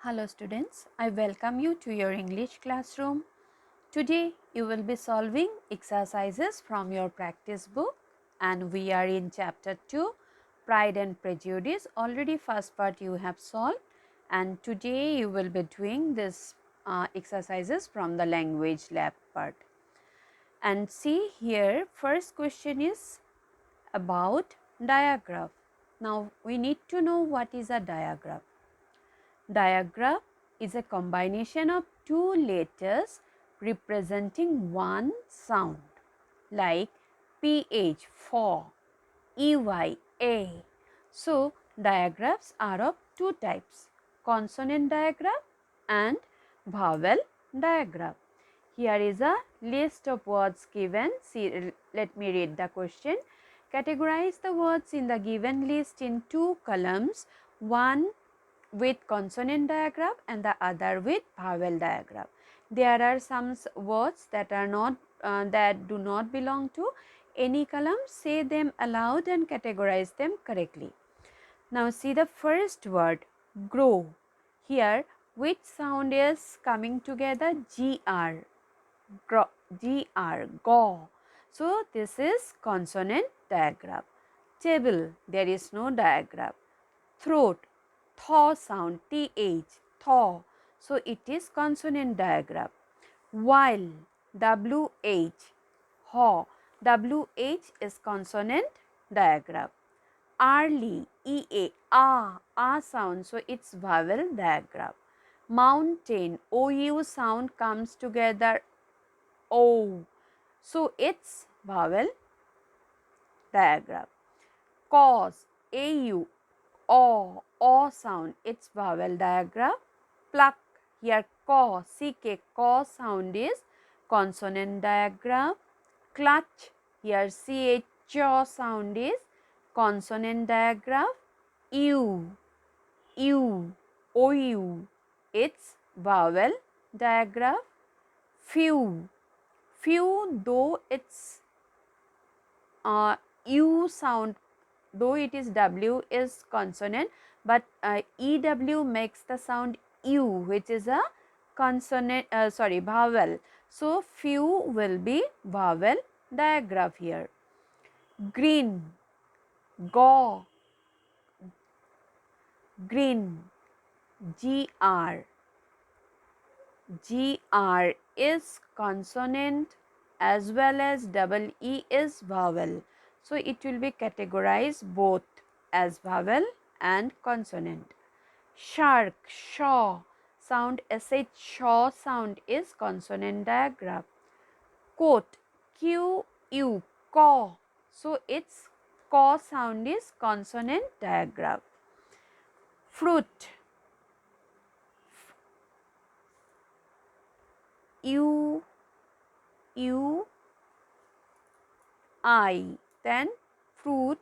Hello students, I welcome you to your English classroom. Today you will be solving exercises from your practice book and we are in chapter 2 Pride and Prejudice. Already first part you have solved and today you will be doing this exercises from the language lab part. And see here first question is about diagraph. Now we need to know what is a diagraph. Diagraph is a combination of two letters representing one sound like PH for, EY A. So, diagraphs are of two types, consonant diagram and vowel diagram. Here is a list of words given. See, let me read the question. Categorize the words in the given list in two columns, one with consonant diagram and the other with vowel diagram. There are some words that are not that do not belong to any column. Say them aloud and categorize them correctly. Now see the first word grow. Here which sound is coming together? GR. GR. Go. So this is consonant diagram. Table, there is no diagram. Throat, thaw sound, th, thaw. So it is consonant diagram. While, wh, haw, wh is consonant diagram. Early, ea, ah sound, so it's vowel diagram. Mountain, ou sound comes together, o, so it's vowel diagram. Cause, au sound, it's vowel diagram. Pluck, here caw, ck, caw sound is consonant diagram. Clutch, here ch, chaw sound is consonant diagram. U, ou, it's vowel diagram. Few, though it's u sound, though it is w is consonant, but ew makes the sound u, which is a consonant, vowel. So few will be vowel diagraph here. Green, go, green, gr, is consonant as well as double e is vowel. So it will be categorized both as vowel and consonant. Shark, shaw sound, sh, shaw sound is consonant diagram. Coat, u, caw, so its caw sound is consonant diagram. Fruit, u, I, then fruit,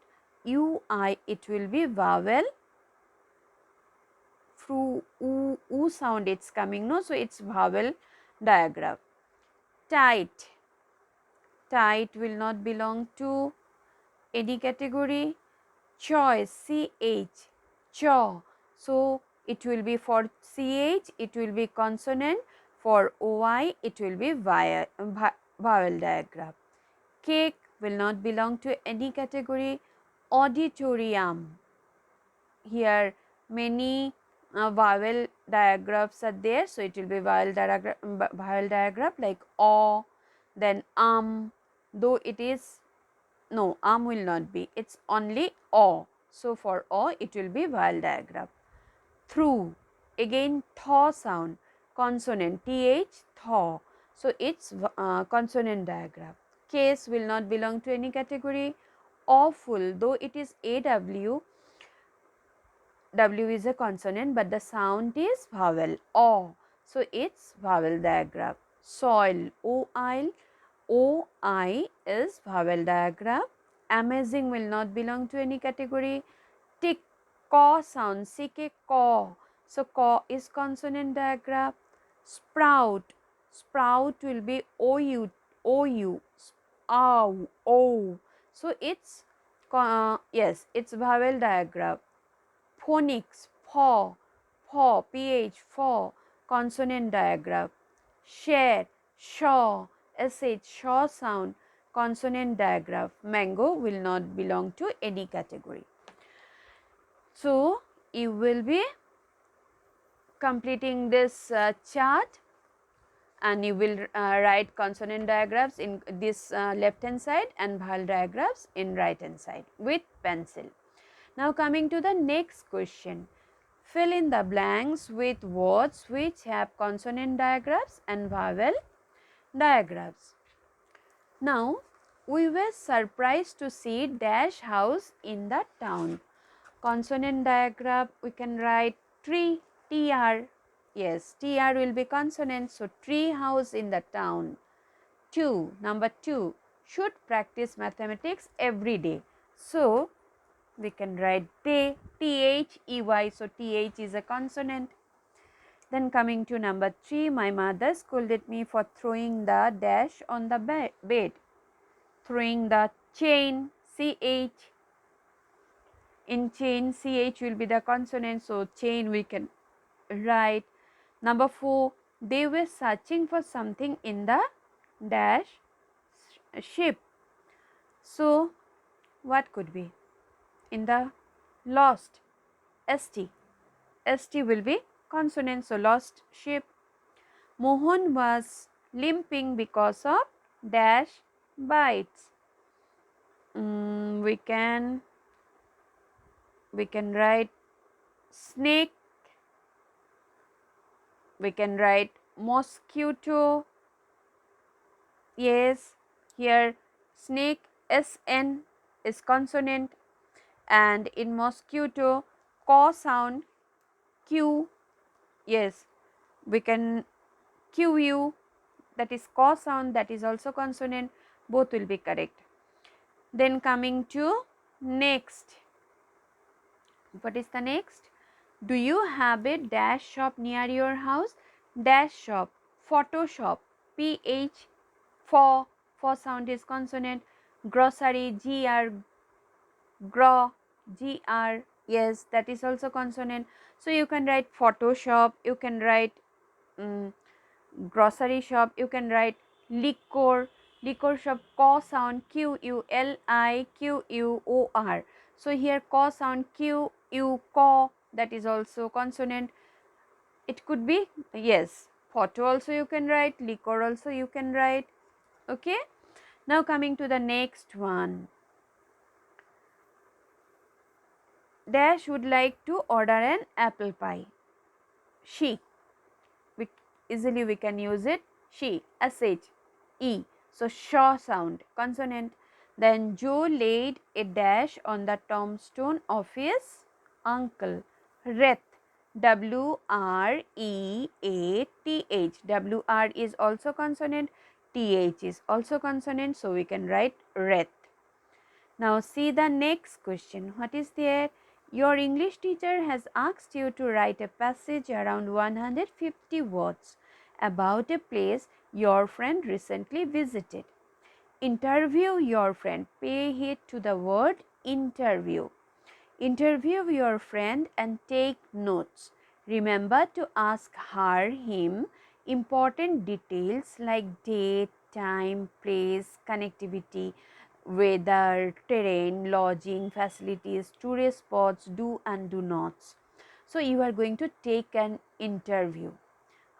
ui, it will be vowel. U sound it's coming, no, so it's vowel diagram. Tight, will not belong to any category. Choice, ch, chaw, so it will be for ch, it will be consonant. For oi, it will be vowel diagram. Cake will not belong to any category. Auditorium, here many vowel diagrams are there, so it will be vowel diagram like o, then though it is no, will not be, it's only o, so for o it will be vowel diagram. Through, again thaw sound, consonant, th, thaw, so it's consonant diagram. Case will not belong to any category. Awful, though it is aw, w is a consonant but the sound is vowel, o, so it's vowel diagram. Soil, oi is vowel diagram. Amazing will not belong to any category. Tick, caw sound, ck, caw, so caw is consonant diagram. Sprout, will be ou, ow, so it's yes, it's vowel diagram. Phonics, for, ph, for, consonant digraph. Share, shaw, sh, shaw sound, consonant digraph. Mango will not belong to any category. So, you will be completing this chart, and you will write consonant diagrams in this left hand side and vowel diagrams in right hand side with pencil. Now coming to the next question. Fill in the blanks with words which have consonant diagrams and vowel diagrams. Now we were surprised to see dash house in the town. Consonant diagram, we can write tree, tr. Yes, tr will be consonant, so tree house in the town. 2, number 2, should practice mathematics every day. So we can write they, they, so th is a consonant. Then coming to number 3, my mother scolded me for throwing the dash on the bed. Throwing the chain, ch. In chain, ch will be the consonant, so chain we can write. Number 4, they were searching for something in the dash ship. So what could be? In the lost, st. St will be consonant, so lost ship. Mohan was limping because of dash bites. We can write snake, we can write mosquito. Yes, here snake, sn is consonant, and in mosquito caw sound q. Yes, we can qu, that is caw sound, that is also consonant, both will be correct. Then coming to next, what is the next? Do you have a dash shop near your house? Dash shop, photoshop, ph, for sound is consonant. Grocery, gr, gro, gr, yes, that is also consonant. So you can write photoshop, you can write grocery shop, you can write liquor, liquor shop, caw sound quliquor. So here caw sound q, caw, that is also consonant. It could be, yes, photo also you can write, liquor also you can write. Okay. Now coming to the next one. Dash would like to order an apple pie. She, easily we can use it, she, sh, e, so shaw sound, consonant. Then Joe laid a dash on the tombstone of his uncle. Wreath, wreath, wr is also consonant, th is also consonant, so we can write wreath. Now see the next question. What is there? Your English teacher has asked you to write a passage around 150 words about a place your friend recently visited. Interview your friend. Pay heed to the word interview. Interview your friend and take notes. Remember to ask her, him important details like date, time, place, connectivity, weather, terrain, lodging, facilities, tourist spots, do and do nots. So you are going to take an interview.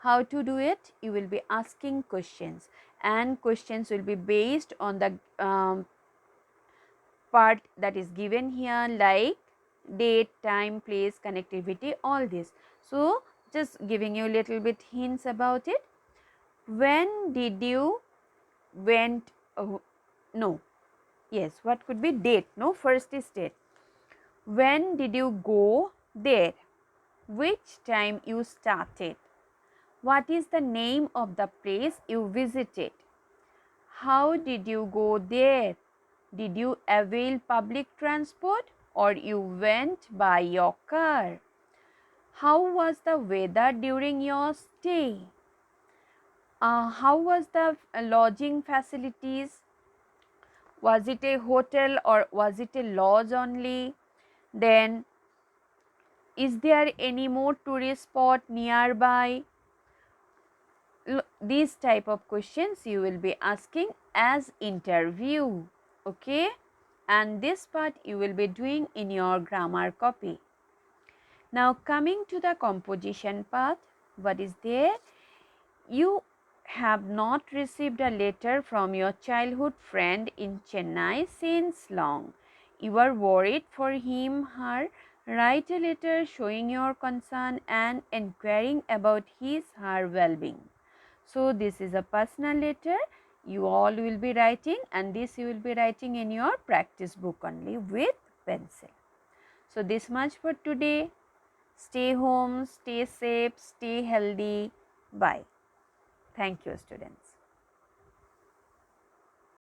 How to do it? You will be asking questions, and questions will be based on the part that is given here, like date, time, place, connectivity, all this. So just giving you a little bit hints about it. When did you went, no, yes, what could be date? No, first is date. When did you go there? Which time you started? What is the name of the place you visited? How did you go there? Did you avail public transport or you went by your car? How was the weather during your stay? How was the lodging facilities? Was it a hotel or was it a lodge only? Then Is there any more tourist spot nearby? These type of questions you will be asking as interview. Okay, and this part you will be doing in your grammar copy. Now coming to the composition part, what is there? You have not received a letter from your childhood friend in Chennai since long. You are worried for him, her. Write a letter showing your concern and inquiring about his, her well-being. So this is a personal letter you all will be writing, and this you will be writing in your practice book only with pencil. So this much for today. Stay home, stay safe, stay healthy. Bye. Thank you, students.